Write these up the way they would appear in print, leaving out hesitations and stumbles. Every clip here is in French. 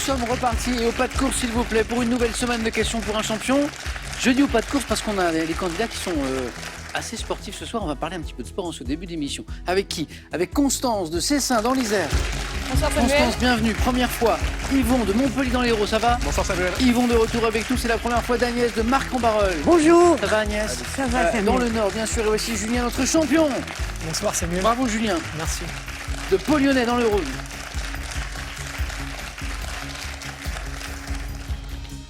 sommes repartis et au pas de course, s'il vous plaît, pour une nouvelle semaine de questions pour un champion. Je dis au pas de course parce qu'on a les candidats qui sont assez sportifs ce soir. On va parler un petit peu de sport en ce début d'émission. Avec qui? Avec Constance de Cessin dans l'Isère. Bonsoir Samuel. Constance, bienvenue, première fois. Yvon de Montpellier dans l'Hérault, ça va? Bonsoir Samuel. Yvon de retour avec nous, c'est la première fois d'Agnès de Marc-en-Barœul. Bonjour. Ça va Agnès? Ça va, Samuel. Dans le Nord, bien sûr, et aussi Julien, notre champion. Bonsoir Samuel. Bravo Julien. Merci. De Pau-Lyonnais dans le Rhône.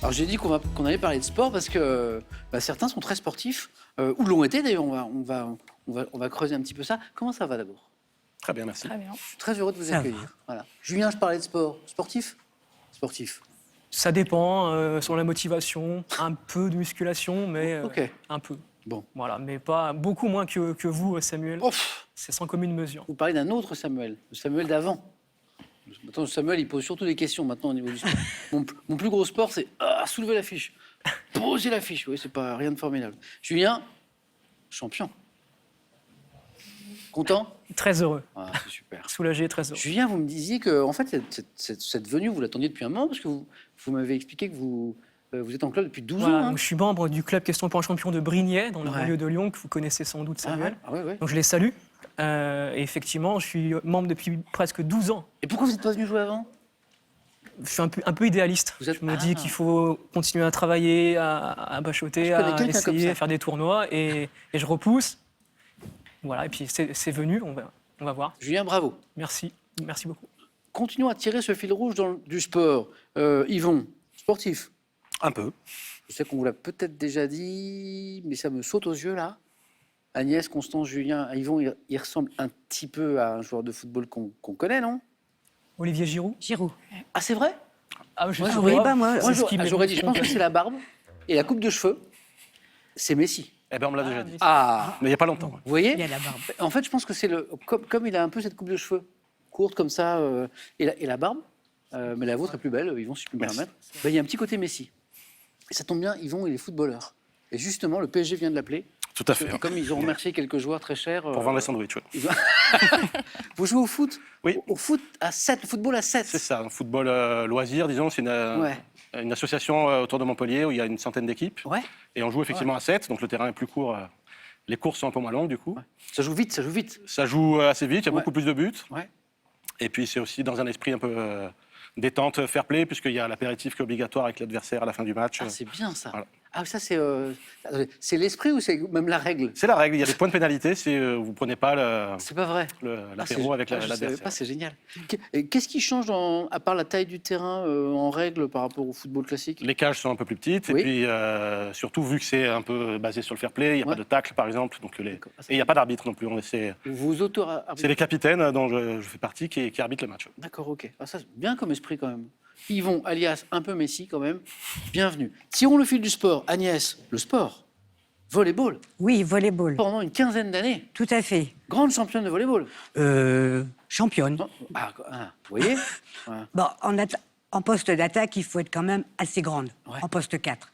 Alors j'ai dit qu'on allait parler de sport parce que certains sont très sportifs, ou l'ont été d'ailleurs, on va creuser un petit peu ça. Comment ça va d'abord? Très bien, merci. Très bien. Je suis très heureux de vous Ça accueillir. Voilà. Julien, je parlais de sport. Sportif? Sportif. Ça dépend, sur la motivation, un peu de musculation, mais Ok. un peu. Bon. Voilà, mais pas beaucoup moins que vous, Samuel. Oh, C'est sans commune mesure. vous parlez d'un autre Samuel, le Samuel d'avant. Maintenant, Samuel, il pose surtout des questions maintenant au niveau du sport. Mon plus gros sport, c'est soulever la fiche. Poser la fiche. Oui, c'est pas rien de formidable. Julien, champion. Content? Très heureux, Ah, c'est super. soulagé, très heureux. Julien, vous me disiez que, en fait, cette venue, vous l'attendiez depuis un moment, parce que vous m'avez expliqué que vous êtes en club depuis 12 Voilà, ans. Hein. donc je suis membre du club Question pour un champion de Brignais, dans le Ouais. banlieue de Lyon, que vous connaissez sans doute, Samuel. Ouais. Donc je les salue. Et effectivement, je suis membre depuis presque 12 ans. Et pourquoi vous n'êtes pas venu jouer avant? Je suis un peu idéaliste. Vous êtes- Je me dis qu'il faut continuer à travailler, à bachoter, Je connais à quelqu'un comme essayer, ça. à faire des tournois. Et je repousse. Voilà, et puis c'est venu, on va voir. Julien, bravo. Merci beaucoup. Continuons à tirer ce fil rouge du sport. Yvon, sportif. Un peu. Je sais qu'on vous l'a peut-être déjà dit, mais ça me saute aux yeux là. Agnès, Constance, Julien, Yvon, il ressemble un petit peu à un joueur de football qu'on connaît, non? Olivier Giroud. Giroud. Ah, c'est vrai? Ah, je Moi, sais j'aurais- pas. bah, moi, C'est Moi, ce qui m'est j'aurais dit, je pense que trompé. c'est la barbe et la coupe de cheveux, c'est Messi. Eh bien, on me l'a déjà dit. Ah, Mais il n'y a pas longtemps. vous voyez? Il y a la barbe. En fait, je pense que c'est comme il a un peu cette coupe de cheveux courte comme ça et la barbe, mais la vôtre est plus belle, Yvon, si je peux me Merci. permettre. Ben, il y a un petit côté Messi. Et ça tombe bien, Yvon, il est footballeur. Et justement, le PSG vient de l'appeler. Tout à fait. hein. Comme ils ont remercié quelques joueurs très chers. Pour vendre les sandwichs. Ouais. Vous jouez au foot? Oui. Au foot à 7, au football à 7. C'est ça, un football loisir, disons. C'est Ouais. une association autour de Montpellier où il y a une centaine d'équipes. Ouais. Et on joue effectivement à 7, donc le terrain est plus court. Les courses sont un peu moins longues, du coup. Ça joue vite, ça joue vite. Ça joue assez vite, il y a Ouais. beaucoup plus de buts. Ouais. Et puis, c'est aussi dans un esprit un peu détente, fair play, puisqu'il y a l'apéritif qui est obligatoire avec l'adversaire à la fin du match. Ah, c'est bien ça. Voilà. Ah, ça, c'est l'esprit ou c'est même la règle? C'est la règle, il y a des points de pénalité si vous ne prenez pas C'est pas vrai. l'apéro avec je savais l'adversaire. pas, c'est génial. Qu'est-ce qui change, à part la taille du terrain, en règle par rapport au football classique? Les cages sont un peu plus petites, Oui. et puis surtout, vu que c'est un peu basé sur le fair play, il n'y a Ouais. pas de tacle, par exemple, donc D'accord. Ah, ça- et il n'y a pas d'arbitre non plus. C'est Vous auto les capitaines dont je fais partie qui arbitrent le match. D'accord, ok. Ah, ça, c'est bien comme esprit quand même. Yvon, alias un peu Messi quand même, bienvenue. Tirons le fil du sport. Agnès, le sport, volleyball, Oui, volleyball. pendant une quinzaine d'années, Tout à fait. grande championne de volleyball. Championne. Non, vous voyez? Ouais. Bon, en poste d'attaque, il faut être quand même assez grande, Ouais. en poste 4.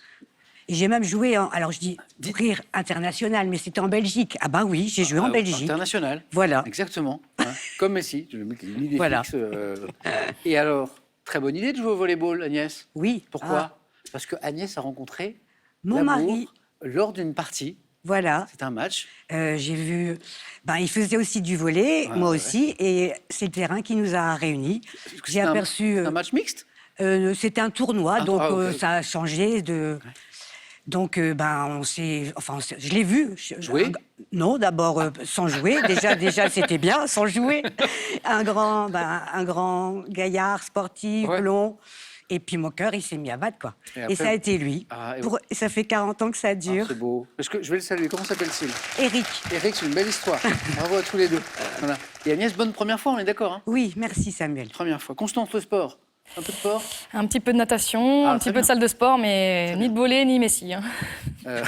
Et j'ai même joué alors je dis rire international, mais c'était en Belgique. Ah ben oui, j'ai joué en Belgique. International. Voilà. Exactement. Hein. Comme Messi. Je vais mettre une idée Voilà. fixe. Et alors, très bonne idée de jouer au volleyball, Agnès. Oui. Pourquoi? Ah, Parce que Agnès a rencontré mon l'amour mari, lors d'une partie. voilà. C'est un match. J'ai vu. Ben, il faisait aussi du volley, Ouais, moi ouais. aussi, et c'est le terrain qui nous a réunis. J'ai C'est aperçu. un match mixte. C'était un tournoi, Ah, donc ok. ça a changé de. Donc, je l'ai vu. Jouer? Non, d'abord sans jouer. Déjà, c'était bien, sans jouer. Un grand gaillard sportif, Ouais. blond. Et puis mon cœur, il s'est mis à battre, quoi. Et Et, après- ça a été lui. Ah, et Ça fait 40 ans que ça Ah, dure. c'est beau. Est-ce que je vais le saluer. Comment s'appelle-t-il? Eric. Eric, c'est une belle histoire. Bravo à tous les deux. Voilà. Et Agnès, bonne première fois, on est d'accord, hein? Oui, merci Samuel. Première fois. Constance, le sport. Un peu de sport. Un petit peu de natation, Ah, un très petit peu de bien. salle de sport, mais ni de volley, ni Messi. Hein. Euh,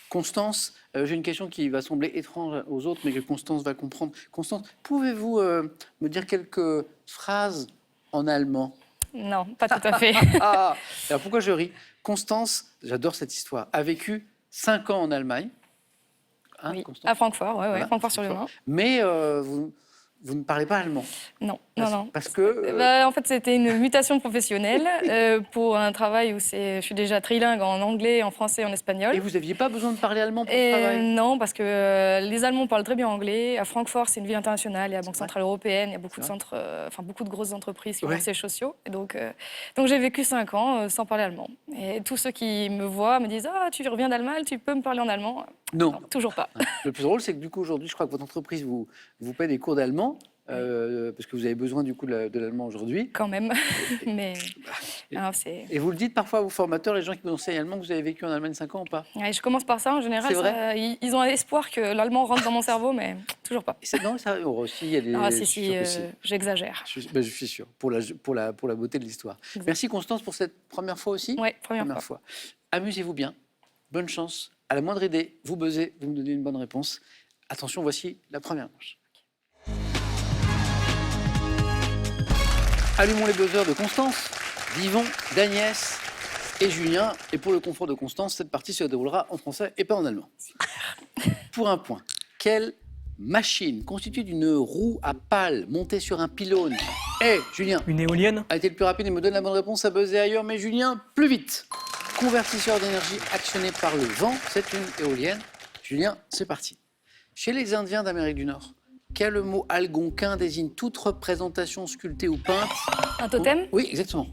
Constance, j'ai une question qui va sembler étrange aux autres, mais que Constance va comprendre. Constance, pouvez-vous me dire quelques phrases en allemand? Non, pas tout à fait. Ah, alors pourquoi je ris? Constance, j'adore cette histoire, a vécu 5 ans en Allemagne. Hein, Oui, Constance à Francfort, ouais, Voilà, Francfort sur le Main. Mais vous ne parlez pas allemand. Non, Non. Parce que... En fait, c'était une mutation professionnelle pour un travail où je suis déjà trilingue en anglais, en français et en espagnol. Et vous n'aviez pas besoin de parler allemand pour le travail? Non, parce que les Allemands parlent très bien anglais. À Francfort, c'est une ville internationale. Il y a la Banque Centrale Européenne, il y a beaucoup de centres, beaucoup de grosses entreprises qui ont des sièges sociaux. Et donc j'ai vécu 5 ans sans parler allemand. Et tous ceux qui me voient me disent « Ah, tu reviens d'Allemagne, tu peux me parler en allemand ?» Non. Toujours pas. Le plus drôle, c'est que du coup, aujourd'hui, je crois que votre entreprise vous paie des cours d'allemand. Parce que vous avez besoin du coup de l'allemand aujourd'hui. Quand même, mais c'est... Et vous le dites parfois à vos formateurs, les gens qui vous enseignent allemand, que vous avez vécu en Allemagne 5 ans ou pas? Ouais, je commence par ça, en général. C'est vrai Ils ont espoir que l'allemand rentre dans mon cerveau, mais toujours pas. Non, ça aussi, il y a des... Ah, je suis sûr que si. j'exagère. Je suis sûr, pour la beauté de l'histoire. Exact. Merci Constance pour cette première fois aussi. Oui, première fois. Amusez-vous bien, bonne chance. À la moindre idée, vous buzzez, vous me donnez une bonne réponse. Attention, voici la première manche. Allumons les buzzers de Constance, d'Yvon, d'Agnès et Julien. Et pour le confort de Constance, cette partie se déroulera en français et pas en allemand. Pour un point, quelle machine constituée d'une roue à pales montée sur un pylône Julien Une éolienne? a été le plus rapide et me donne la bonne réponse à buzzer ailleurs, mais Julien, plus vite. Convertisseur d'énergie actionné par le vent, c'est une éolienne. Julien, c'est parti. Chez les Indiens d'Amérique du Nord, quel mot algonquin désigne toute représentation sculptée ou peinte? Un totem? Oui, exactement.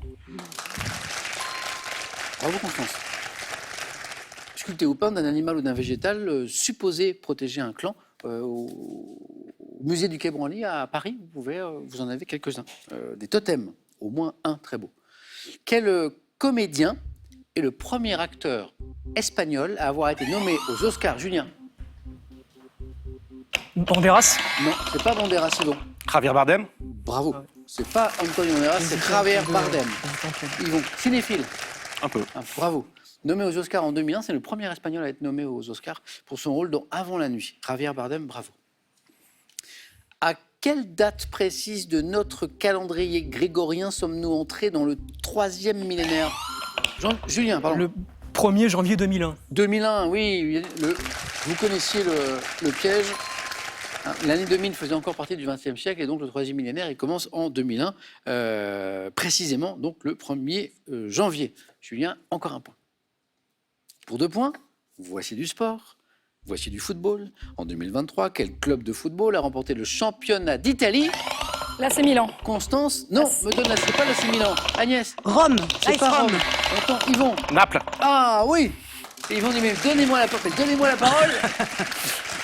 Bravo Constance. Sculptée ou peinte d'un animal ou d'un végétal supposé protéger un clan. Au musée du Quai Branly à Paris, vous en avez quelques-uns. Des totems, au moins un très beau. Quel comédien est le premier acteur espagnol à avoir été nommé aux Oscars? Julien? Banderas? Non, c'est pas Banderas, c'est bon. Javier Bardem. Bravo. C'est pas Antonio Banderas, c'est Javier Bardem. Ils vont cinéphile. Un peu. Ah, bravo. Nommé aux Oscars en 2001, c'est le premier Espagnol à être nommé aux Oscars pour son rôle dans Avant la nuit. Javier Bardem, bravo. À quelle date précise de notre calendrier grégorien sommes-nous entrés dans le 3e millénaire? Julien, pardon. Le 1er janvier 2001. 2001, oui. Vous connaissiez le piège. L'année 2000 faisait encore partie du XXe siècle et donc le 3e millénaire, il commence en 2001, précisément donc le 1er janvier. Julien, encore un point. Pour 2 points, voici du sport, voici du football. En 2023, quel club de football a remporté le championnat d'Italie? Là, c'est Milan. Constance? Non, me donne la, c'est pas l'AC Milan. Agnès? Rome, C'est AS pas Rome. Rome. Attends, Yvon? Naples. Ah oui. Et Yvon dit, mais donnez-moi la parole.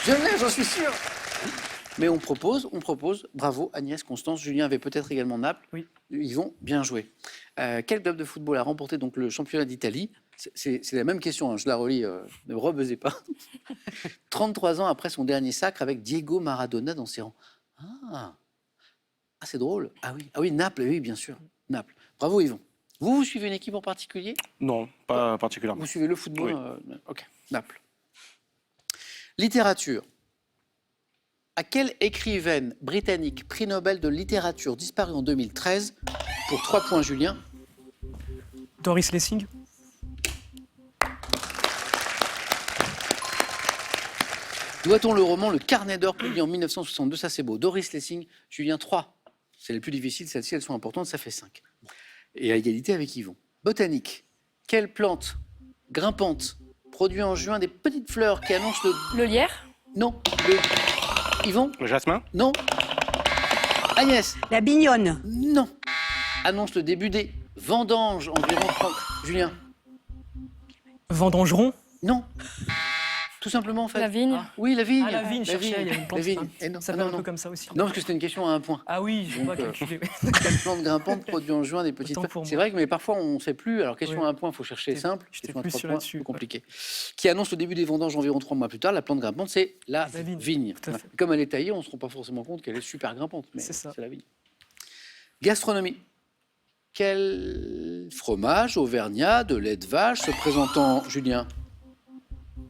Je l'ai, j'en suis sûr. Mais on propose. Bravo Agnès, Constance, Julien avait peut-être également Naples. Oui. Yvon, bien joué. Quel club de football a remporté donc le championnat d'Italie? C'est la même question, hein, je la relis, ne rebuzzez pas. 33 ans après son dernier sacre avec Diego Maradona dans ses rangs. Ah, c'est drôle. Ah oui, Naples, oui, bien sûr. Naples. Bravo Yvon. Vous suivez une équipe en particulier? Non, pas particulièrement. Vous suivez le football? Oui. Ok, Naples. Littérature. À quelle écrivaine britannique prix Nobel de littérature disparue en 2013? Pour 3 points, Julien. Doris Lessing? Doit-on le roman Le Carnet d'or publié en 1962? Ça, c'est beau. Doris Lessing, Julien, 3. C'est les plus difficiles, celles-ci, elles sont importantes, ça fait 5. Et à égalité avec Yvon. Botanique. Quelle plante grimpante produit en juin des petites fleurs qui annoncent le... Le lierre? Non. Yvon? Le jasmin. Non. Agnès? La Bignonne. Non. Annonce le début des vendanges environ 30. Julien? Vendangeron? Non. Tout simplement, en fait. La vigne? Oui, la vigne. Ah, la vigne, La cherchais, il y a une plante. La vigne. Et non, Ça ah, fait non, un peu non. comme ça aussi. Non, parce que c'était une question à 1 point. Ah oui, je Donc, dois calculer. Quelle plante grimpante produit en juin des petites Autant fleurs? pour C'est moi. vrai que mais parfois on ne sait plus. Alors question Oui. à 1 point, il faut chercher simple. J'étais Question à plus 3 sur points, là-dessus, plus ouais. compliqué. Qui annonce le début des vendanges environ 3 mois plus tard. La plante grimpante, c'est la La vigne, vigne. tout à fait. Comme elle est taillée, on ne se rend pas forcément compte qu'elle est super grimpante. Mais C'est ça. c'est la vigne. Gastronomie. Quel fromage auvergnat de lait de vache se présentant, Julien?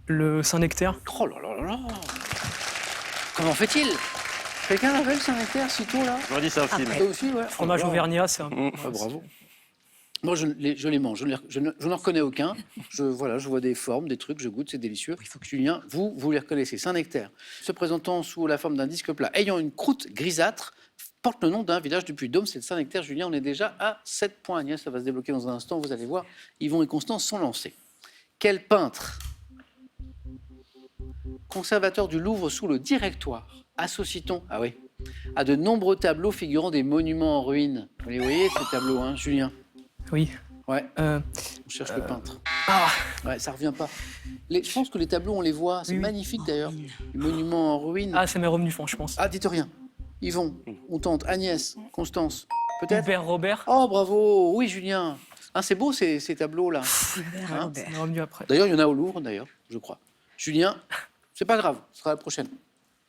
Le Saint-Nectaire? Oh là là là là! Comment fait-il? Quelqu'un l'appelle Saint-Nectaire si tôt là? J'aurais dit ça aussi. mais- Toi aussi, ouais. Fromage Oh, auvergnat, c'est un... Ah, bravo. Moi, je les mange. Je n'en reconnais aucun. Je vois des formes, des trucs, je goûte, c'est délicieux. Il faut que Julien, vous les reconnaissez. Saint-Nectaire, se présentant sous la forme d'un disque plat, ayant une croûte grisâtre, porte le nom d'un village du Puy-de-Dôme, c'est le Saint-Nectaire. Julien, on est déjà à 7 points. Agnès, ça va se débloquer dans un instant, vous allez voir. Yvon et Constance sont lancés. Quel peintre, conservateur du Louvre sous le Directoire, associe-t-on à de nombreux tableaux figurant des monuments en ruine? Vous les voyez, ces tableaux, hein, Julien? Oui. Ouais, on cherche le peintre. Ouais, ça revient pas. Je pense que les tableaux, on les voit, c'est Oui, oui. magnifique d'ailleurs. Les monuments en ruine. Ah, ça m'est revenu, je pense. Ah, dites rien. Yvon, on tente. Agnès, Constance, peut-être? Hubert Robert. Oh, bravo. Oui, Julien. Hein, c'est beau ces tableaux-là. Hein, Ça m'est revenu après. d'ailleurs, il y en a au Louvre, d'ailleurs, je crois. Julien, c'est pas grave, ce sera la prochaine.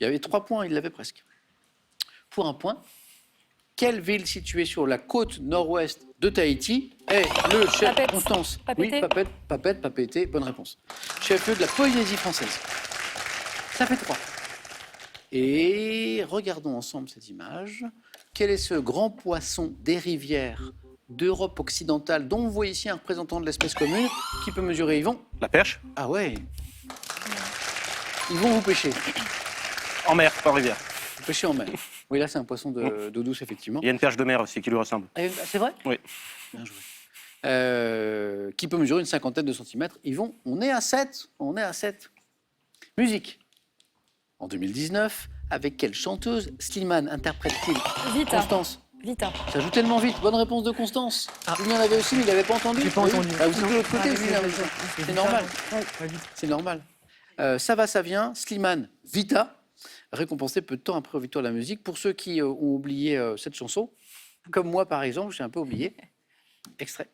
Il y avait 3 points, il l'avait presque. Pour un point, quelle ville située sur la côte nord-ouest de Tahiti est le chef... Papeete. Constance. Papeete. Oui, Papeete, bonne réponse. Chef-lieu de la Polynésie française. Ça fait 3. Et regardons ensemble cette image. Quel est ce grand poisson des rivières d'Europe occidentale dont vous voyez ici un représentant de l'espèce commune qui peut mesurer, Yvon? La perche? Ah ouais. Yvon, vous pêchez. En mer, pas en rivière. Vous pêchez en mer. Oui, là, c'est un poisson d'eau douce, effectivement. Il y a une perche de mer aussi qui lui ressemble. C'est vrai? Oui. Bien joué. Qui peut mesurer une 50aine de centimètres. Yvon, on est à 7. On est à 7. Musique. En 2019, avec quelle chanteuse Slimane interprète-t-il Vita. Constance. Vita. Ça joue tellement vite. Bonne réponse de Constance. Julien l'avait aussi, mais il n'avait pas entendu. J'ai pas Oui. entendu. Ah, vous êtes de l'autre côté, Ah, Julien. c'est C'est normal. Pas vite. C'est normal. Ça va, ça vient. Slimane, Vita, récompensé peu de temps après aux Victoires de la musique. Pour ceux qui ont oublié cette chanson, comme moi par exemple, j'ai un peu oublié. Extrait.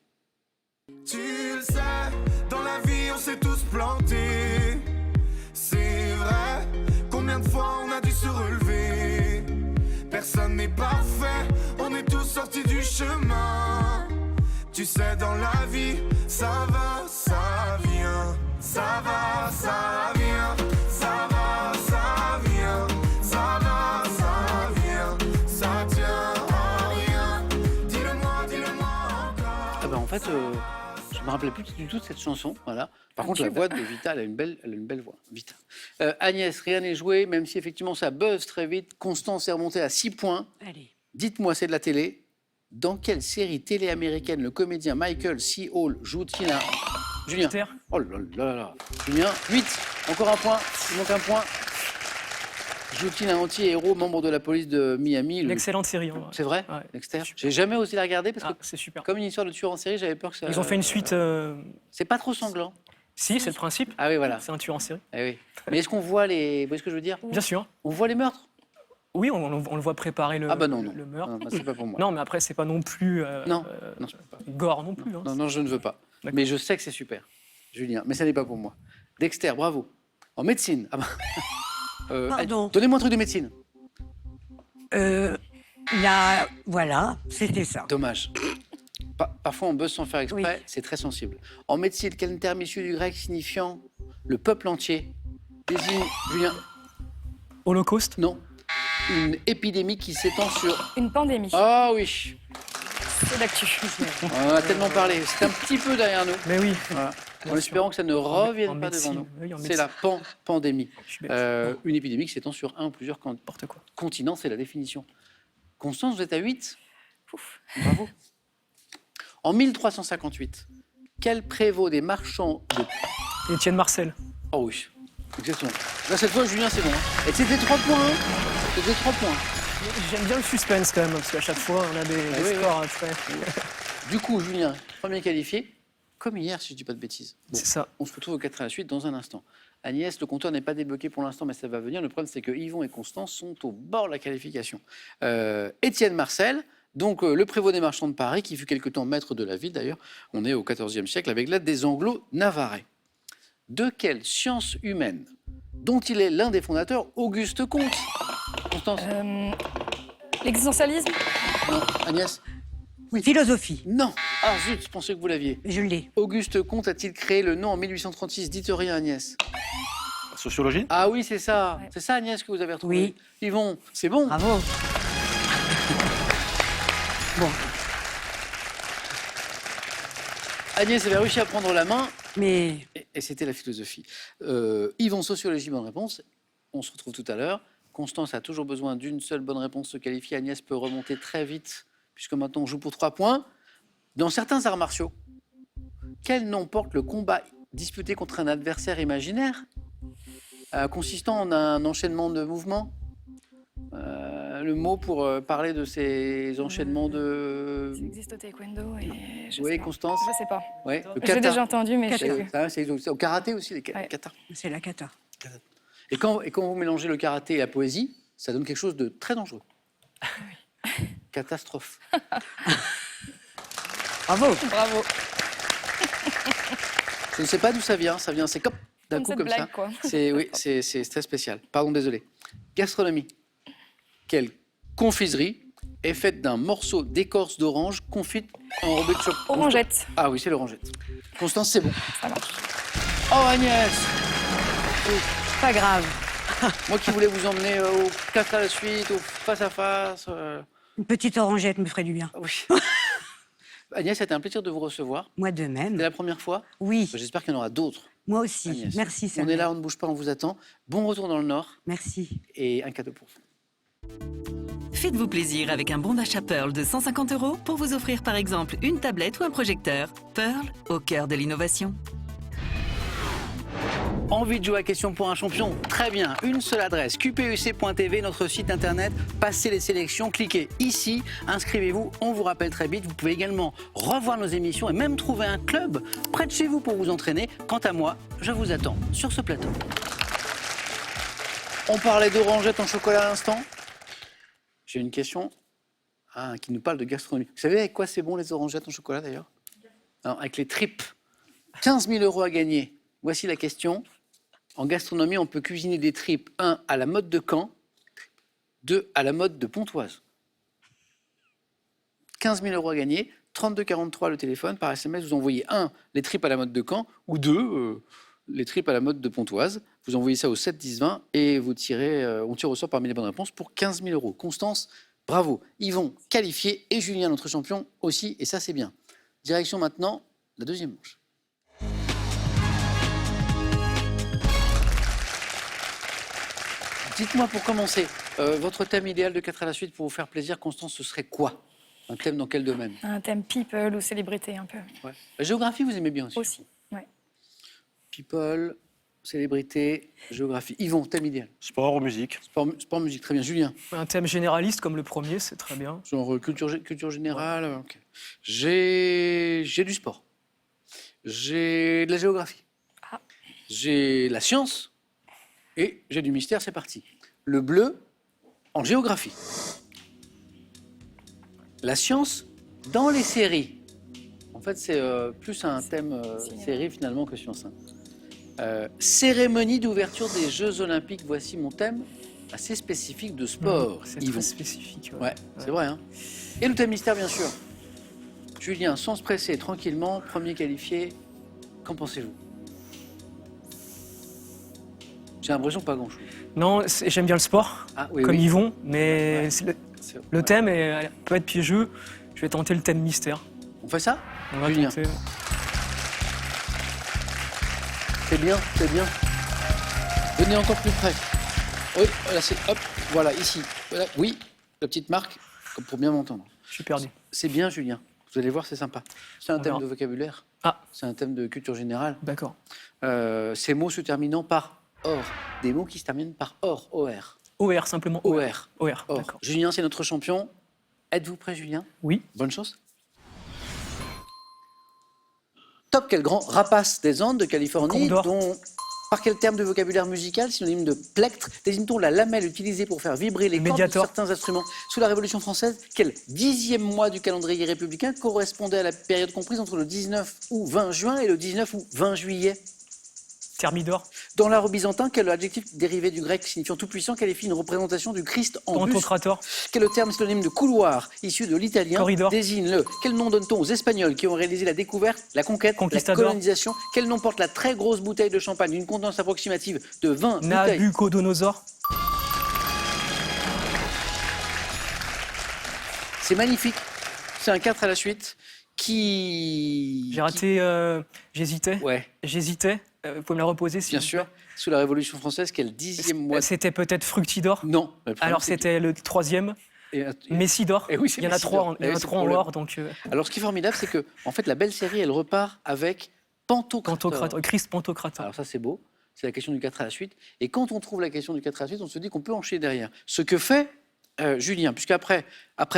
Tu le sais, dans la vie on s'est tous plantés. C'est vrai, combien de fois on a dû se relever. Personne n'est parfait, on est tous sortis du chemin. Tu sais, dans la vie, ça va, ça vient. Ça va, ça vient. Ça va, ça vient. Ça va, ça vient. Ça tient à rien. Dis-le-moi encore. Ah ben en fait, je me rappelais plus du tout de cette chanson. Voilà. Par contre, la voix de Vita, elle a une belle voix. Vita. Agnès, rien n'est joué, même si effectivement ça buzz très vite. Constance est remontée à 6 points. Allez. Dites-moi, c'est de la télé. Dans quelle série télé américaine le comédien Michael C. Hall joue-t-il un... Julien. Terre. Oh là là là. Julien, 8. Encore un point. Il manque un point. Joue-t-il un anti-héros, membre de la police de Miami? Une excellente série. En vrai. C'est vrai? Ouais. Dexter. Super. J'ai jamais osé la regarder parce Ah, que, c'est super. comme une histoire de tueur en série, j'avais peur que ça. Ils ont fait une suite. C'est pas trop sanglant. Si, c'est le principe. Ah oui, voilà. C'est un tueur en série. Ah oui. Mais est-ce qu'on voit les. Vous voyez ce que je veux dire? Bien sûr. On voit les meurtres? Oui, on le voit préparer le, Ah bah non, non. le meurtre. Non, bah, c'est pas pour moi. Non, mais après, c'est pas non plus. Non, non, je peux pas. Gore non plus. Hein. Non, non, je ne veux pas. D'accord. Mais je sais que c'est super, Julien. Mais ça n'est pas pour moi. Dexter, bravo. En médecine. Ah bah. Pardon. Donnez-moi un truc de médecine. Là, voilà, c'était ça. Dommage. Parfois, on buzz sans faire exprès. Oui. C'est très sensible. En médecine, quel terme issu du grec signifiant le peuple entier désigne, Julien? Holocauste. Non. Une épidémie qui s'étend sur... Une pandémie. Ah oui. C'est d'actu. On en a tellement parlé. C'est un petit peu derrière nous. Mais oui. Voilà. En Bien espérant sûr. que ça ne En revienne pas médecine, devant nous. oui, en C'est la pandémie. Je suis bête. Une épidémie qui s'étend sur un ou plusieurs N'importe quoi. continents, c'est la définition. Constance, vous êtes à 8. Ouf. Bravo. En 1358, quel prévôt des marchands de... Étienne Marcel. Oh oui, exactement. Là, cette fois, Julien, c'est bon. Hein. Et c'était 3 points. Hein. C'était 3 points. J'aime bien le suspense quand même, parce qu'à chaque fois, on a des oui, scores très. Du coup, Julien, premier qualifié, comme hier, si je ne dis pas de bêtises. Bon, C'est ça. on se retrouve au 4 à la suite dans un instant. Agnès, le compteur n'est pas débloqué pour l'instant, mais ça va venir. Le problème, c'est que Yvon et Constance sont au bord de la qualification. Étienne Marcel, donc le prévôt des marchands de Paris, qui fut quelque temps maître de la ville d'ailleurs. On est au XIVe siècle avec l'aide des Anglo-Navarrais. De quelle science humaine, dont il est l'un des fondateurs, Auguste Comte? Constance? L'existentialisme. Non. Agnès? Philosophie, Non. Ah zut, je pensais que vous l'aviez. je l'ai. Auguste Comte a-t-il créé le nom en 1836? Dites rien, Agnès. Sociologie? Ah oui, c'est ça. Ouais. C'est ça, Agnès, que vous avez retrouvé. Oui. Yvon, c'est bon. Bravo. Bon, Agnès avait réussi à prendre la main mais et c'était la philosophie. Yvon, sociologie, bonne réponse. On se retrouve tout à l'heure. Constance a toujours besoin d'une seule bonne réponse pour se qualifier. Agnès peut remonter très vite, puisque maintenant on joue pour 3 points. Dans certains arts martiaux, quel nom porte le combat disputé contre un adversaire imaginaire, consistant en un enchaînement de mouvements? Le mot pour parler de ces enchaînements de... Ça existe au taekwondo et je Oui, sais pas. Constance. Je sais pas. Ouais, le J'ai kata. déjà entendu, mais je sais Kata. plus. Ça, c'est au karaté aussi, les Ouais. katas. C'est la cata. Et quand vous mélangez le karaté et la poésie, ça donne quelque chose de très dangereux. Catastrophe. Bravo. Bravo. Je ne sais pas d'où ça vient, c'est comme d'un Comme coup cette comme blague, ça. quoi. C'est très spécial. Pardon, désolé. Gastronomie. Quelle confiserie est faite d'un morceau d'écorce d'orange confite enrobée de chocolat? Orangette. Ah oui, c'est l'orangette. Constance, c'est bon. Ça marche. Oh Agnès, Pas grave. moi qui voulais vous emmener au 4 à la suite, au face à face. Une petite orangette me ferait du bien. Oui. Agnès, c'était un plaisir de vous recevoir. Moi de C'est même. la première fois. Oui, J'espère qu'il y en aura d'autres. moi aussi. Agnès. Merci, On Samuel. est là, on ne bouge pas, on vous attend. Bon retour dans le Nord Merci. et un cadeau pour vous. Faites-vous plaisir avec un bon d'achat Pearl de 150 € pour vous offrir par exemple une tablette ou un projecteur. Pearl, au cœur de l'innovation. Envie de jouer à question pour un champion? Très bien, une seule adresse, qpec.tv, notre site internet, passez les sélections, cliquez ici, inscrivez-vous, on vous rappelle très vite. Vous pouvez également revoir nos émissions et même trouver un club près de chez vous pour vous entraîner. Quant à moi, je vous attends sur ce plateau. On parlait d'orangettes en chocolat à l'instant. J'ai une question qui nous parle de gastronomie. Vous savez avec quoi c'est bon les orangettes en chocolat d'ailleurs? Alors, avec les tripes. 15 000 € à gagner. Voici la question. En gastronomie, on peut cuisiner des tripes, 1 à la mode de Caen, 2 à la mode de Pontoise. 15 000 € à gagner, 32 43 le téléphone, par SMS, vous envoyez 1 les tripes à la mode de Caen ou 2 les tripes à la mode de Pontoise. Vous envoyez ça au 7 10 20 et vous tirez, on tire au sort parmi les bonnes réponses pour 15 000 €. Constance, bravo. Yvon, qualifié, et Julien, notre champion aussi, et ça c'est bien. Direction maintenant la deuxième manche. Dites-moi pour commencer, votre thème idéal de 4 à la suite pour vous faire plaisir, Constance, ce serait quoi? Un thème dans quel domaine? Un thème people ou célébrité un peu. Ouais. La géographie, vous aimez bien aussi? Aussi. Ouais. People, célébrité, géographie. Yvon, thème idéal? Sport ou musique? Sport, musique, très bien. Julien? Un thème généraliste comme le premier, c'est très bien. Genre culture générale. Ok. J'ai du sport. J'ai de la géographie. Ah. J'ai la science. Et j'ai du mystère, c'est parti. Le bleu en géographie. La science dans les séries. En fait, c'est plus un thème série finalement que science. Cérémonie d'ouverture des Jeux Olympiques. Voici mon thème assez spécifique de sport. C'est Yvon. très spécifique. Ouais, c'est vrai. Hein. Et le thème mystère, bien sûr. Julien, sans se presser, tranquillement, premier qualifié. Qu'en pensez-vous? J'ai l'impression pas grand-chose. Non, j'aime bien le sport, Ah, oui, comme oui. Yvon, mais Ouais. c'est C'est- le ouais. thème peut être piégeux. Je vais tenter le thème mystère. On fait ça? On va Julien. tenter. C'est bien, c'est bien. Venez encore plus près. Oui, là c'est hop, voilà, ici. Voilà, oui, la petite marque, comme pour bien m'entendre. Je suis perdu. C'est bien, Julien. Vous allez voir, c'est sympa. C'est un On thème verra. de vocabulaire. Ah. C'est un thème de culture générale. D'accord. Ces mots se terminant par or. Des mots qui se terminent par or, OR. OR, simplement OR. OR, Or. d'accord. Julien, c'est notre champion. Êtes-vous prêt, Julien? Oui. Bonne chance. Top, quel grand rapace des Andes de Californie, Condor. dont, par quel terme de vocabulaire musical, synonyme de plectre, désigne-t-on la lamelle utilisée pour faire vibrer les cordes de Médiator. certains instruments sous la Révolution française? Quel 10e mois du calendrier républicain correspondait à la période comprise entre le 19 août 20 juin et le 19 août 20 juillet? Thermidor. Dans l'art byzantin, quel adjectif dérivé du grec signifiant tout-puissant qualifie une représentation du Christ en buste? Pantocrator. Quel terme synonyme de couloir issu de l'italien Corridor. désigne le? Quel nom donne-t-on aux Espagnols qui ont réalisé la découverte, la conquête, Conquistador. la colonisation? Quel nom porte la très grosse bouteille de champagne d'une contenance approximative de 20 bouteilles? Nabucodonosor. C'est magnifique. C'est un 4 à la suite qui... J'ai raté. J'hésitais. Ouais. J'hésitais. Vous pouvez me la reposer s'il Bien vous sûr, plaît. sous la Révolution française, quel 10e mois? C'était peut-être Fructidor. Non. Le problème, Alors c'est que- c'était le 3e. et- Messidor. Eh oui, c'est il y en a Messidor. 3 en, il y en Eh a oui, c'est trois le en problème. or, donc Alors, ce qui est formidable, c'est que, en fait, la belle série, elle repart avec Pantocrator. Christ Pantocrator. Alors ça, c'est beau. C'est la question du 4 à la suite. Et quand on trouve la question du 4 à la suite, on se dit qu'on peut enchaîner derrière. Ce que fait Julien, puisqu'après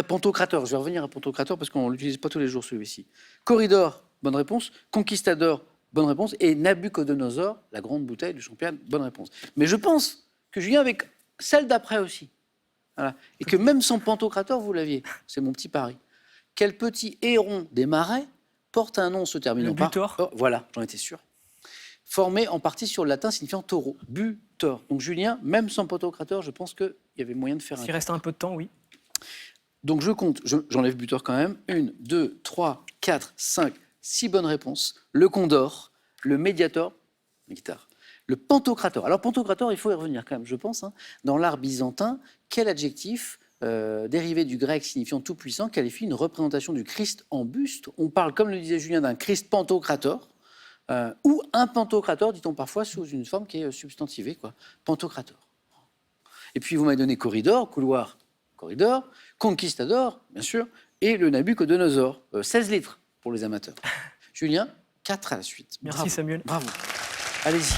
Pantocrator, je vais revenir à Pantocrator parce qu'on ne l'utilise pas tous les jours celui-ci. Corridor, bonne réponse. Conquistador, bonne réponse. Et Nabucodonosor, la grande bouteille du champagne, bonne réponse. Mais je pense que Julien, avec celle d'après aussi. Voilà. Et que même sans Pantocrator, vous l'aviez. C'est mon petit pari. Quel petit héron des marais porte un nom se terminant Le par... Butor. Oh, voilà, j'en étais sûr. Formé en partie sur le latin signifiant taureau. Butor. Donc Julien, même sans Pantocrator, je pense qu'il y avait moyen de faire un... S'il reste un peu de temps, oui. Donc je compte, j'enlève Butor quand même. 1, 2, 3, 4, 5, 6 bonnes réponses. Le Condor, le Médiator, la guitare, le Pantocrator. Alors Pantocrator, il faut y revenir quand même, je pense. Hein. Dans l'art byzantin, quel adjectif dérivé du grec signifiant tout-puissant qualifie une représentation du Christ en buste? On parle, comme le disait Julien, d'un Christ Pantocrator. Ou un Pantocrator, dit-on parfois, sous une forme qui est substantivée, quoi. Pantocrator. Et puis vous m'avez donné corridor, couloir, corridor, conquistador, bien sûr, et le Nabucodonosor, 16 litres pour les amateurs. Julien, 4 à la suite. Merci Bravo. Samuel. Bravo. Allez-y.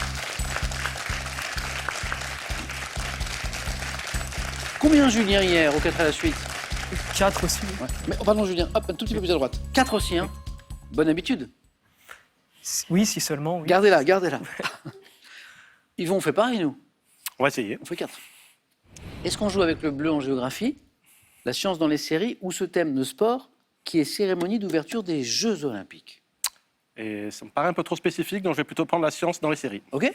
Combien Julien hier au 4 à la suite? 4 aussi. Ouais. Mais, oh, pardon Julien, hop, un tout petit peu plus à droite. 4 aussi, hein. Bonne habitude. Oui, si seulement. Oui. Gardez-la, gardez-la. Yvon, on fait pareil, nous. On va essayer. On fait 4. Est-ce qu'on joue avec le bleu en géographie, la science dans les séries ou ce thème de sport qui est cérémonie d'ouverture des Jeux Olympiques? Et ça me paraît un peu trop spécifique, donc je vais plutôt prendre la science dans les séries. OK?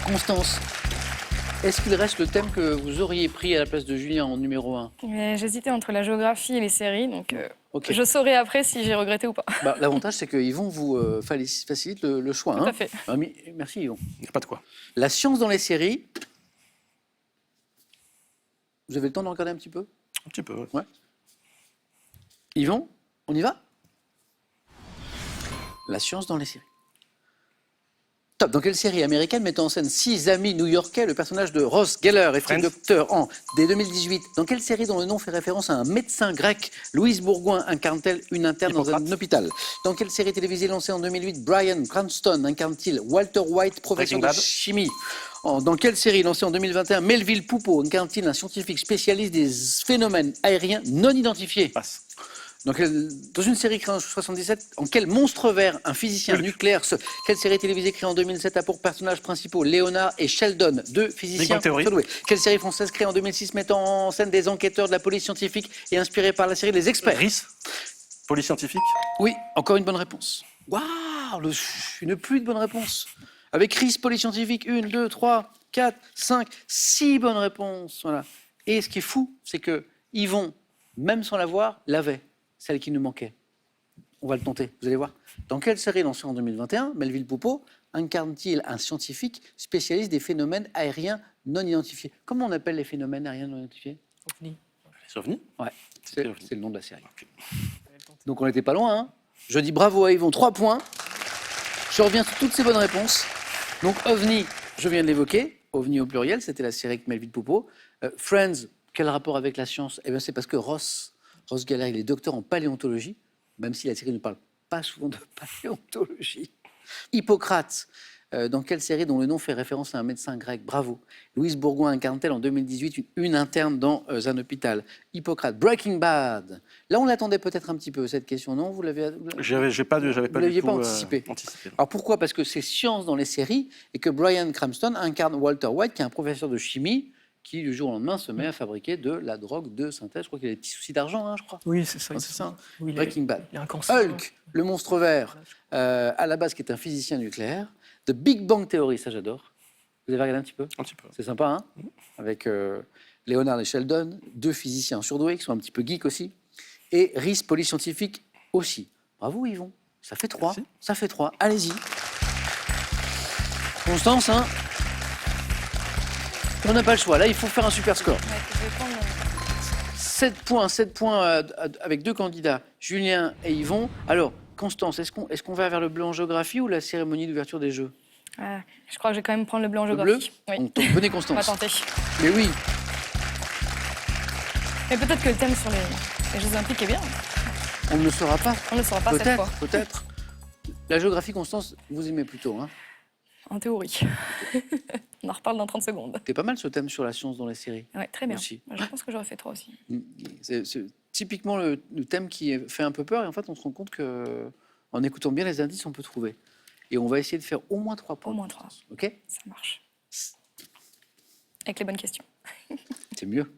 Constance, est-ce qu'il reste le thème que vous auriez pris à la place de Julien en numéro 1? J'hésitais entre la géographie et les séries, donc OK. je saurai après si j'ai regretté ou pas. Bah, l'avantage, c'est qu'ils vont vous faciliter le choix. Tout hein. à fait. Ah, merci, Yvon. Il n'y a pas de quoi. La science dans les séries. Vous avez le temps de regarder un petit peu? Un petit peu. Ouais. Yvon, on y va? La science dans les séries. Top. Dans quelle série américaine mettant en scène 6 amis new-yorkais le personnage de Ross Geller et Fred Friends. Doctor en dès 2018? Dans quelle série dont le nom fait référence à un médecin grec, Louise Bourgoin incarne-t-elle une interne dans un hôpital? Dans quelle série télévisée lancée en 2008, Bryan Cranston incarne-t-il Walter White, professeur de Breaking Bad. chimie? Dans quelle série lancée en 2021, Melville Poupeau incarne-t-il un scientifique spécialiste des phénomènes aériens non identifiés? Passe. Dans une série créée en 1977, en quel monstre vert un physicien nucléaire Quelle série télévisée créée en 2007 a pour personnages principaux Léonard et Sheldon, deux physiciens Bang Theory. surdoués? Quelle série française créée en 2006 mettant en scène des enquêteurs de la police scientifique et inspirée par la série Les Experts? RIS, police scientifique. Oui, encore une bonne réponse. Waouh, une pluie de bonnes réponses. Avec RIS, police scientifique, 1, 2, 3, 4, 5, 6 bonnes réponses. Voilà. Et ce qui est fou, c'est que Yvon, même sans l'avoir, l'avait. Celle qui nous manquait. On va le tenter, vous allez voir. Dans quelle série lancée en 2021, Melville Poupeau incarne-t-il un scientifique spécialiste des phénomènes aériens non identifiés? Comment on appelle les phénomènes aériens non identifiés? OVNI. Les ovnis. Ouais, C'était OVNI. c'est le nom de la série. Ok. Donc on n'était pas loin. Hein. Je dis bravo à Yvon, 3 points. Je reviens sur toutes ces bonnes réponses. Donc OVNI, je viens de l'évoquer. OVNI au pluriel, c'était la série avec Melville Poupeau. Friends, quel rapport avec la science? Eh bien, c'est parce que Ross Geller, il est docteur en paléontologie, même si la série ne parle pas souvent de paléontologie. Hippocrate, dans quelle série dont le nom fait référence à un médecin grec? Bravo. Louise Bourgoin incarne-t-elle en 2018 une interne dans un hôpital? Hippocrate. Breaking Bad. Là, on l'attendait peut-être un petit peu, cette question, non? Vous l'avez... J'avais pas Vous du l'aviez tout pas anticipé. anticipé. Alors pourquoi? Parce que c'est science dans les séries et que Bryan Cranston incarne Walter White, qui est un professeur de chimie qui, du jour au lendemain, se met à fabriquer de la drogue de synthèse. Je crois qu'il a des petits soucis d'argent, hein, je crois. Oui, c'est ça. Ah, c'est ça. Oui, Breaking Bad. Il y a un cancer. Hulk, le monstre vert, à la base qui est un physicien nucléaire. The Big Bang Theory, ça j'adore. Vous avez regardé un petit peu? Un petit peu. C'est sympa, hein? Avec Léonard et Sheldon, deux physiciens surdoués qui sont un petit peu geeks aussi. Et RIS, police scientifique aussi. Bravo Yvon, ça fait 3. Merci. Ça fait 3. Allez-y. Constance, hein? On n'a pas le choix. Là, il faut faire un super score. Ouais, je vais prendre 7 points avec 2 candidats, Julien et Yvon. Alors, Constance, est-ce qu'on va vers le bleu en géographie ou la cérémonie d'ouverture des Jeux? Je crois que je vais quand même prendre le bleu en Le bleu? géographie. Oui. Venez, On va Constance. tenter. Mais oui, Mais peut-être que le thème sur les Jeux Olympiques est bien. on ne le saura pas. On ne le saura pas cette fois. Peut-être. La géographie, Constance, vous aimez plutôt. Hein. En théorie. On en reparle dans 30 secondes. C'est pas mal ce thème sur la science dans les séries. Ouais, très bien. Aussi. Je pense que j'aurais fait 3 aussi. C'est typiquement le thème qui fait un peu peur et en fait on se rend compte que en écoutant bien les indices on peut trouver. Et on va essayer de faire au moins 3 points. Au moins 3. Ok? Ça marche. Avec les bonnes questions. C'est mieux.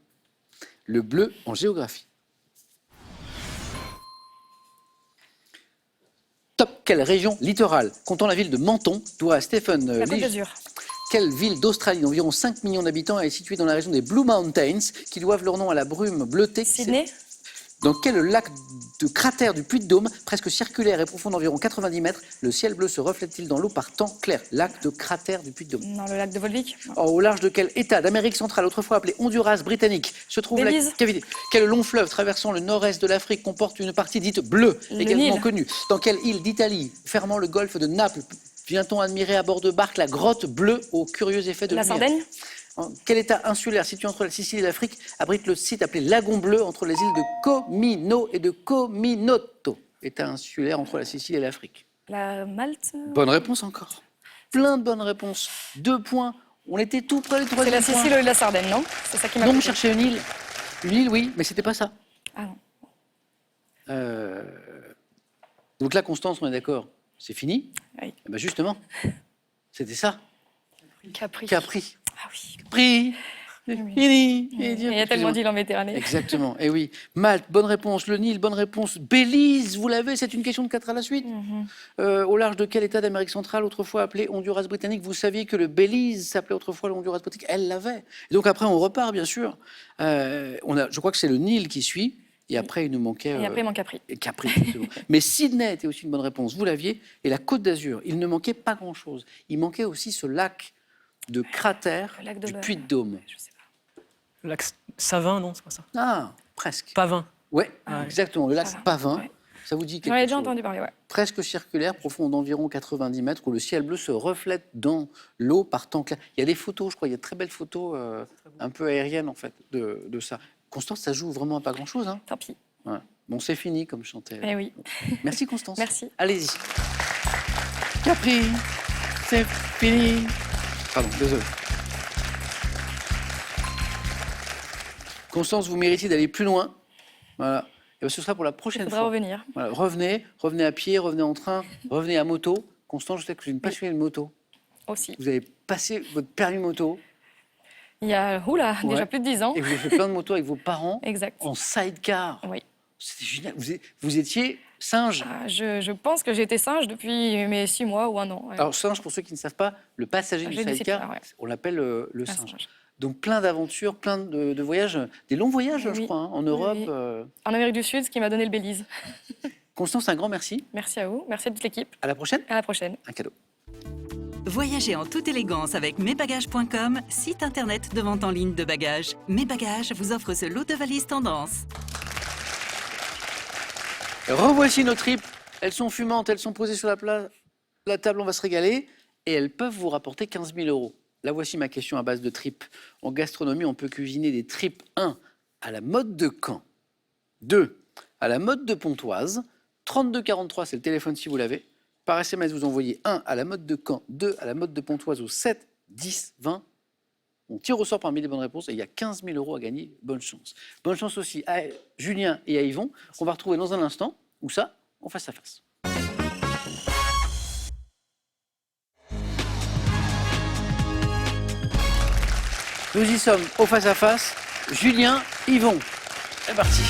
Le bleu en géographie. Top. Quelle région littorale comptant la ville de Menton doit à Stephen La Côte Leach? d'Azur. Quelle ville d'Australie d'environ 5 millions d'habitants est située dans la région des Blue Mountains qui doivent leur nom à la brume bleutée qui Sydney. Dans quel lac de cratère du Puy-de-Dôme, presque circulaire et profond d'environ 90 mètres, le ciel bleu se reflète-t-il dans l'eau par temps clair? Lac de cratère du Puy-de-Dôme. Dans le lac de Volvic. Or, au large de quel État d'Amérique centrale, autrefois appelé Honduras britannique, se trouve Belize. la cavité? Quel long fleuve traversant le nord-est de l'Afrique comporte une partie dite bleue, Le également Nil. connue? Dans quelle île d'Italie, fermant le golfe de Naples, vient-on admirer à bord de barque la grotte bleue aux curieux effets de La lumière? Sardaigne. Quel État insulaire situé entre la Sicile et l'Afrique abrite le site appelé Lagon Bleu entre les îles de Comino et de Cominoto? État insulaire entre la Sicile et l'Afrique. La Malte. Bonne réponse encore. Plein de bonnes réponses. 2 points. On était tout près du C'est troisième la point. Sicile ou la Sardaigne, non? C'est ça qui m'a Non, on coupé. cherchait une île. Une île, oui, mais c'était pas ça. Ah non. Donc là, Constance, on est d'accord. C'est fini? Oui. Eh ben justement, c'était ça. Capri. Capri. Ah oui. Capri. C'est fini. Il y a tellement d'îles en Méditerranée. Exactement, et oui. Malte, bonne réponse. Le Nil, bonne réponse. Belize, vous l'avez, c'est une question de 4 à la suite. Au large de quel État d'Amérique centrale, autrefois appelé Honduras britannique? Vous saviez que le Belize s'appelait autrefois le Honduras britannique? Elle l'avait. Et donc après, on repart, bien sûr. Je crois que c'est le Nil qui suit. Et après, il nous manquait... Et après, il manque Capri. Capri, exactement. Mais Sydney était aussi une bonne réponse. Vous l'aviez. Et la Côte d'Azur, il ne manquait pas grand-chose. Il manquait aussi ce lac de cratère Le lac de du Beur. Puy-de-Dôme. Je sais pas. Le lac Savin, non, c'est pas ça. Ah, presque. Pavin. Ouais, Ah ouais. exactement. Le lac Pavin, Pavin. ouais. Ça vous dit quelque J'en ai chose? déjà entendu parler, ouais. Presque circulaire, profond d'environ 90 mètres, où le ciel bleu se reflète dans l'eau par temps clair. Il y a des photos, je crois, il y a de très belles photos un peu aériennes, en fait, de ça. Constance, ça joue vraiment à pas grand-chose. Hein. Tant pis. Ouais. Bon, c'est fini, comme je chantais. Eh oui. Merci, Constance. Merci. Allez-y. Capri, c'est fini. Pardon, désolé. Constance, vous méritez d'aller plus loin. Voilà. Et bien, ce sera pour la Il prochaine faudra fois. revenir. Voilà, revenez à pied, revenez en train, revenez à moto. Constance, je sais que vous êtes une passionnée de moto. Aussi. Vous avez passé votre permis moto Il y a, oula, Ouais. déjà plus de 10 ans. et vous avez fait plein de motos avec vos parents Exact. en sidecar. Oui. C'était génial. Vous étiez singe. Ah, je pense que j'ai été singe depuis mes 6 mois ou 1 an. ouais. Alors, singe, pour ceux qui ne savent pas, le passager du J'ai du sidecar, sidecar, ouais. on l'appelle le Un singe. singe. Donc, plein d'aventures, plein de voyages, des longs voyages, je Oui. crois, hein, en Europe. Oui. En Amérique du Sud, ce qui m'a donné le Belize. Constance, un grand merci. Merci à vous. Merci à toute l'équipe. À la prochaine. À la prochaine. Un cadeau. Voyagez en toute élégance avec mesbagages.com, site internet de vente en ligne de bagages. Mes Bagages vous offre ce lot de valises tendance. Revoici nos tripes. Elles sont fumantes, elles sont posées sur la table, on va se régaler. Et elles peuvent vous rapporter 15 000 €. Là, voici ma question à base de tripes. En gastronomie, on peut cuisiner des tripes 1 à la mode de Caen, 2 à la mode de Pontoise, 3243, c'est le téléphone si vous l'avez. Par SMS, vous envoyez 1 à la mode de Caen, 2 à la mode de Pontoise au 7 10 20. On tire au sort parmi les bonnes réponses et il y a 15 000 € à gagner. Bonne chance. Bonne chance aussi à Julien et à Yvon, qu'on va retrouver dans un instant. Où ça? En face à face. Nous y sommes au face à face. Julien, Yvon. C'est parti.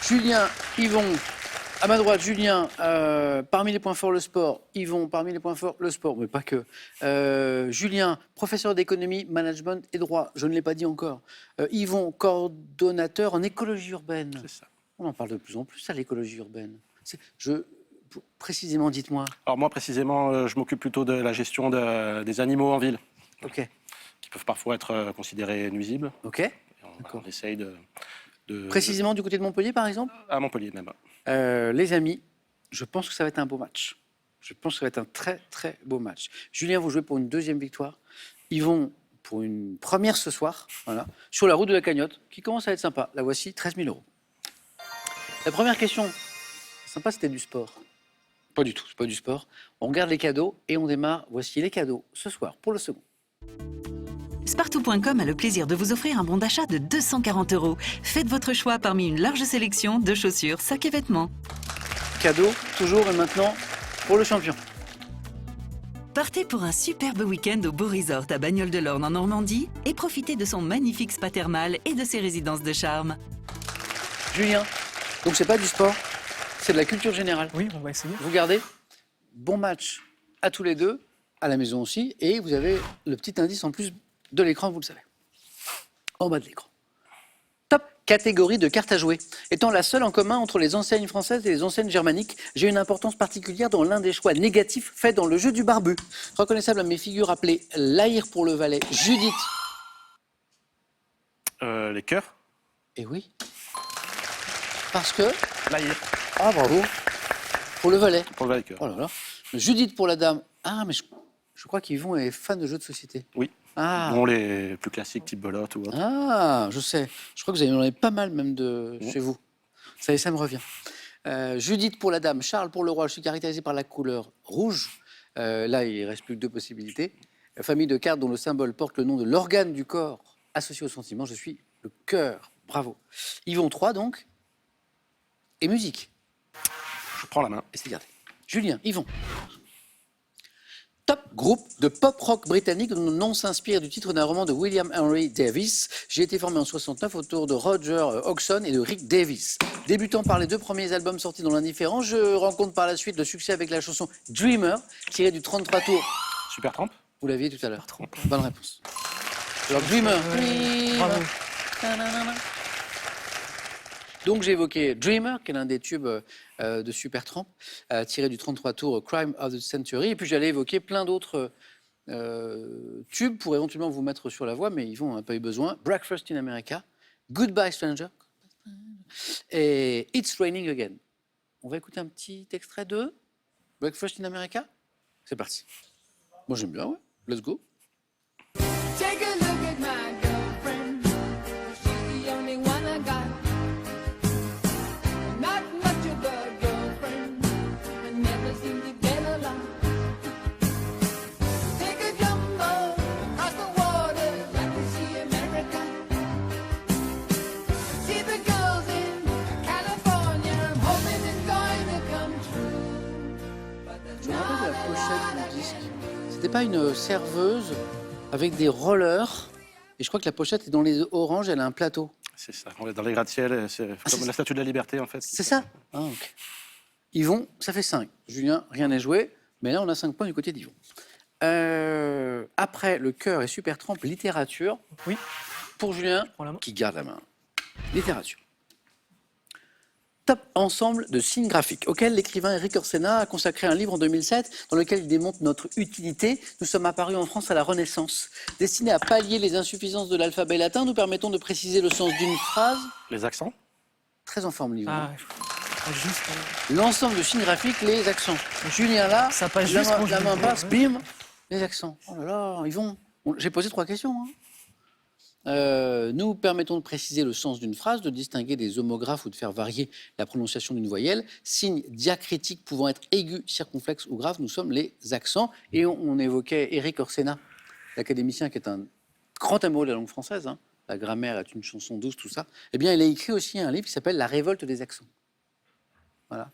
Julien, Yvon. À ma droite, Julien, parmi les points forts, le sport. Yvon, parmi les points forts, le sport, mais pas que. Julien, professeur d'économie, management et droit. Je ne l'ai pas dit encore. Yvon, coordonnateur en écologie urbaine. C'est ça. On en parle de plus en plus à l'écologie urbaine. Précisément, dites-moi. Alors moi, précisément, je m'occupe plutôt de la gestion des animaux en ville, Ok. qui peuvent parfois être considérés nuisibles. Ok. Et on essaye de Précisément du côté de Montpellier, par exemple. à Montpellier même. Les amis, je pense que ça va être un beau match. Je pense que ça va être un très, très beau match. Julien, vous jouez pour une deuxième victoire. Ils vont pour une première ce soir, voilà, sur la route de la Cagnotte, qui commence à être sympa. La voici, 13 000 €. La première question, sympa, c'était du sport. Pas du tout, c'est pas du sport. On regarde les cadeaux et on démarre. Voici les cadeaux ce soir pour le second. Spartou.com a le plaisir de vous offrir un bon d'achat de 240 €. Faites votre choix parmi une large sélection de chaussures, sacs et vêtements. Cadeau, toujours et maintenant, pour le champion. Partez pour un superbe week-end au Beau Resort à Bagnoles-de-l'Orne en Normandie et profitez de son magnifique spa thermal et de ses résidences de charme. Julien, donc c'est pas du sport, c'est de la culture générale. Oui, on va essayer. Vous gardez. Bon match à tous les deux, à la maison aussi, et vous avez le petit indice en plus de l'écran, vous le savez. En bas de l'écran. Top catégorie de cartes à jouer. Étant la seule en commun entre les enseignes françaises et les enseignes germaniques, j'ai une importance particulière dans l'un des choix négatifs faits dans le jeu du barbu. Reconnaissable à mes figures appelées Laïr pour le valet, Judith. Les cœurs. Et oui. Parce que... Laïr. Ah, bravo. Pour le valet. Pour le valet cœur. Oh là là. Judith pour la dame. Ah, mais je crois qu'Yvon est fan de jeux de société. Oui. Ah. Bon, les plus classiques, type belote ou autre. Ah, je sais. Je crois que vous en avez pas mal même de chez vous. Ça me revient. Judith pour la dame, Charles pour le roi. Je suis caractérisé par la couleur rouge. Là, il ne reste plus que 2 possibilités. Famille de cartes dont le symbole porte le nom de l'organe du corps associé au sentiment. Je suis le cœur. Bravo. Yvon 3 donc. Et musique. Je prends la main. Et c'est gardé. Julien, Yvon. Top groupe de pop-rock britannique dont le nom s'inspire du titre d'un roman de William Henry Davies. J'ai été formé en 69 autour de Roger Hodgson et de Rick Davies. Débutant par les 2 premiers albums sortis dans l'indifférence, je rencontre par la suite le succès avec la chanson Dreamer, tirée du 33 tours. Super Tramp. Vous l'aviez tout à l'heure. Bonne réponse. Alors Dreamer. Bravo. Donc j'ai évoqué Dreamer, qui est l'un des tubes de Supertramp, tiré du 33 tours Crime of the Century. Et puis j'allais évoquer plein d'autres tubes pour éventuellement vous mettre sur la voie, mais Yvon n'a pas eu besoin. Breakfast in America, Goodbye Stranger et It's Raining Again. On va écouter un petit extrait de Breakfast in America. C'est parti. Moi j'aime bien, ouais. Let's go. Take a look at my girlfriend. She's the only one I got. Not much of a girlfriend. I never seem to get along. Take a jumbo across the water. Like to see America. See the girls in California. I'm hoping it's going to come true. But there's Je me rappelle de la not a pochette lot du of disque. C'était pas une serveuse avec des rollers. Et je crois que la pochette est dans les oranges, elle a un plateau. C'est ça. On est dans les gratte-ciel. C'est comme c'est la Statue de la Liberté, en fait. C'est ça. Ah, ok. Yvon, ça fait 5. Julien, rien n'est joué. Mais là, on a 5 points du côté d'Yvon. Après, le cœur et Supertramp, littérature. Oui. Pour Julien, Prends la main. qui garde la main. Littérature. Top ensemble de signes graphiques, auquel l'écrivain Éric Orsena a consacré un livre en 2007 dans lequel il démontre notre utilité. Nous sommes apparus en France à la Renaissance. Destinés à pallier les insuffisances de l'alphabet latin, nous permettons de préciser le sens d'une phrase. Les accents. Très en forme, Yvon. Ah, juste. L'ensemble de signes graphiques, les accents. Julien là, Ça passe la juste main, quand je la main le passe, vois, bim, les accents. Oh là là, Yvon. J'ai posé 3 questions. Hein. Nous permettons de préciser le sens d'une phrase, de distinguer des homographes ou de faire varier la prononciation d'une voyelle. Signes diacritiques pouvant être aigus, circonflexes ou graves, nous sommes les accents. Et on évoquait Éric Orsena, l'académicien qui est un grand amoureux de la langue française. Hein. La grammaire est une chanson douce, tout ça. Eh bien, il a écrit aussi un livre qui s'appelle La révolte des accents. Voilà.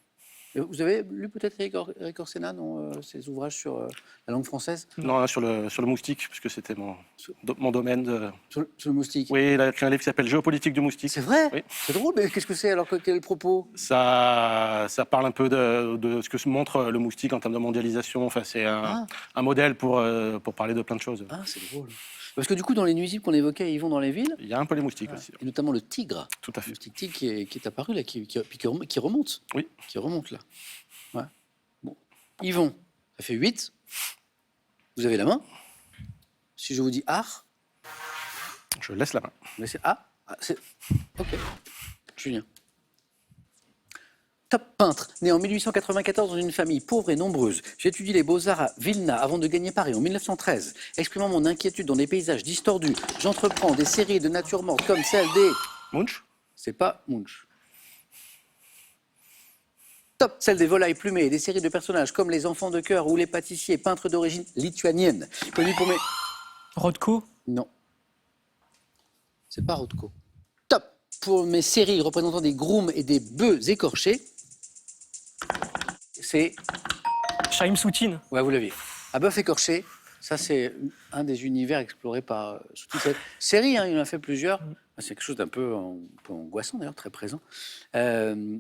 Vous avez lu peut-être Éric Orsena dans ses ouvrages sur la langue française? Non, sur le moustique, puisque c'était mon domaine. Sur le moustique? Oui, il a écrit un livre qui s'appelle Géopolitique du moustique. C'est vrai? Oui. C'est drôle, mais qu'est-ce que c'est alors? Quel est le propos? Ça parle un peu de ce que se montre le moustique en termes de mondialisation. Enfin, c'est un modèle pour parler de plein de choses. Ah, c'est drôle. Parce que du coup, dans les nuisibles qu'on évoquait, ils vont dans les villes, Il y a un peu les moustiques aussi. et notamment le tigre. Tout à Le fait. moustique tigre qui est apparu là, qui remonte. Oui. Qui remonte là. Ouais. Bon. Yvon, ça fait 8. Vous avez la main. Si je vous dis art, Je laisse la main. Mais c'est... Ok. Julien. Top peintre, né en 1894 dans une famille pauvre et nombreuse. J'étudie les beaux-arts à Vilna avant de gagner Paris en 1913. Exprimant mon inquiétude dans des paysages distordus, j'entreprends des séries de nature morte comme celle des... Munch. C'est pas Munch. Top, celle des volailles plumées et des séries de personnages comme les enfants de cœur ou les pâtissiers, peintres d'origine lituanienne. Connu pour mes... Rothko. Non. C'est pas Rothko. Top, pour mes séries représentant des grooms et des bœufs écorchés. C'est... Chaim Soutine. Ouais, vous l'aviez. Un bœuf écorché, ça c'est un des univers explorés par toute cette série, hein, il en a fait plusieurs. C'est quelque chose d'un peu angoissant d'ailleurs, très présent.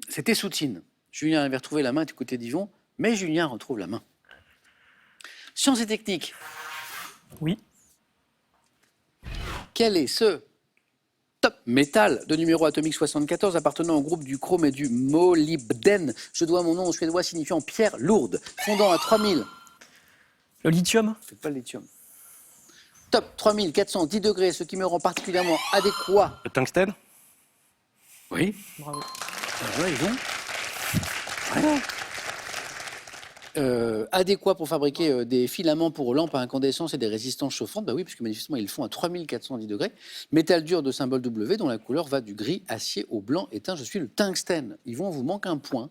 C'était Soutine. Julien avait retrouvé la main du côté d'Yvon, mais Julien retrouve la main. Sciences et techniques. Oui. Quel est ce top métal de numéro atomique 74 appartenant au groupe du chrome et du molybdène? Je dois mon nom au suédois signifiant pierre lourde, fondant à 3000. Le lithium. C'est pas le lithium. Top 3410 degrés, ce qui me rend particulièrement adéquat. Le tungstène. Oui. Bravo. Voilà, ils vont. Voilà. Adéquat pour fabriquer des filaments pour lampes à incandescence et des résistances chauffantes. Bah oui, puisque manifestement, ils le font à 3410 degrés. Métal dur de symbole W, dont la couleur va du gris acier au blanc éteint. Je suis le tungstène. Yvon, vous manque un point.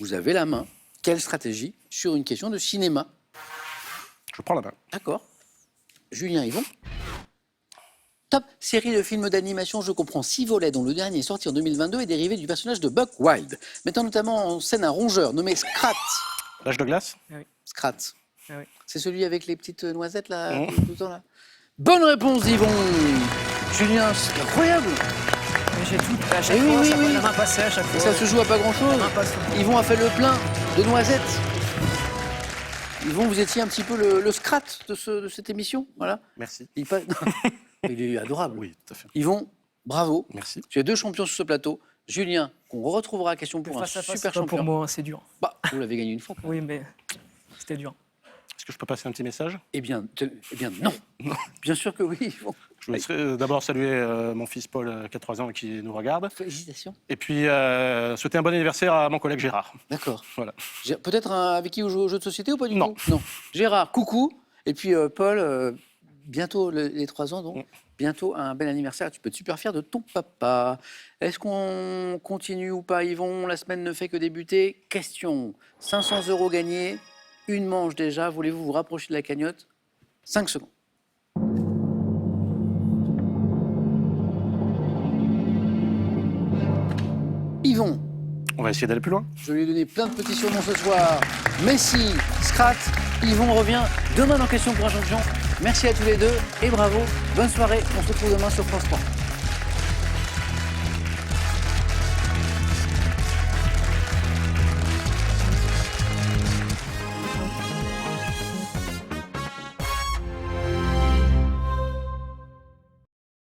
Vous avez la main. Quelle stratégie sur une question de cinéma? Je prends la main. D'accord. Julien, Yvon. Top série de films d'animation, je comprends 6 volets, dont le dernier sorti en 2022 est dérivé du personnage de Buck Wild, mettant notamment en scène un rongeur nommé Scrat. L'âge de glace. Scrat. Ah oui. C'est celui avec les petites noisettes là, tout le temps là. Bonne réponse, Yvon. Julien, c'est incroyable. Mais j'ai tout. À chaque Eh oui, fois, oui, ça oui. la main passée à chaque Et fois. ça se joue à pas grand chose. La main passe. Yvon a fait le plein de noisettes. Yvon, vous étiez un petit peu le Scrat de cette émission, voilà. Merci. Il est adorable. Oui, tout à fait. Yvon, bravo. Merci. Tu as 2 champions sur ce plateau. Julien, qu'on retrouvera à question pour un Face à face, super c'est pas champion. pour moi, c'est dur. Bah, vous l'avez gagné une fois. Oui, mais c'était dur. Est-ce que je peux passer un petit message? Eh bien, non. Bien sûr que oui, Yvon. Je voudrais d'abord saluer mon fils Paul, qui a 3 ans et qui nous regarde. Félicitations. Et puis souhaiter un bon anniversaire à mon collègue Gérard. D'accord. Voilà. Peut-être avec qui vous jouez aux jeux de société ou pas du Non. tout? Non. Gérard, coucou. Et puis Paul, bientôt les 3 ans, donc. Bientôt un bel anniversaire. Tu peux être super fier de ton papa. Est-ce qu'on continue ou pas, Yvon? La semaine ne fait que débuter. Question. 500 € gagnés. Une manche déjà. Voulez-vous vous rapprocher de la cagnotte? 5 secondes. Yvon, On va essayer d'aller plus loin. je lui ai donné plein de petits surnoms ce soir. Messi, Scrat, Yvon revient demain dans Question pour un champion. Merci à tous les deux et bravo. Bonne soirée. On se retrouve demain sur France 3.